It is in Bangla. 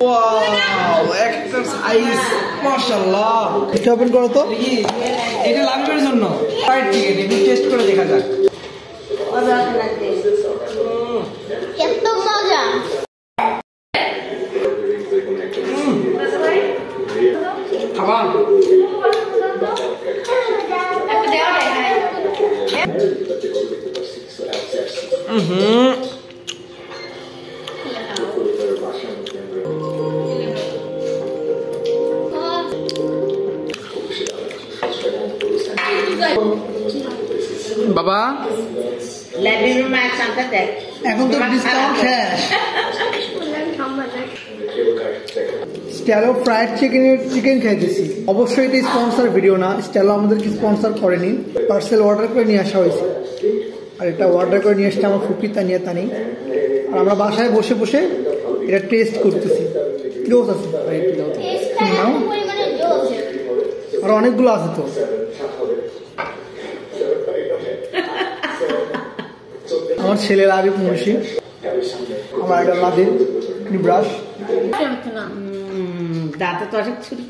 ওয়াও একটা সাইজ মাশাআল্লাহ। এটা ওপেন করো তো। এটা লাভের জন্য ফ্রাইড চিকেন, একটু টেস্ট করে দেখা যাক। এত মজা। খাবার বাবা এখন তো ডিসকাউন্ট শেষ। স্ট্যালো ফ্রাইড চিকেন খাইতেছি। অবশ্যই এটা স্পন্সর ভিডিও না, স্ট্যালো আমাদেরকে স্পন্সর করেনি, পার্সেল অর্ডার করে নিয়ে আসা হয়েছে। আর এটা অর্ডার করে নিয়ে আসছে আমার ফুপি তানিয়া তানি। আর আমরা বাসায় বসে বসে এটা টেস্ট করতেছি। জোস আছে আর অনেকগুলো আছে তো। আমার ছেলের আগে মুন্সি, আমার একটা লাদিন ব্রাশ দাঁতে তো অনেক ছুরি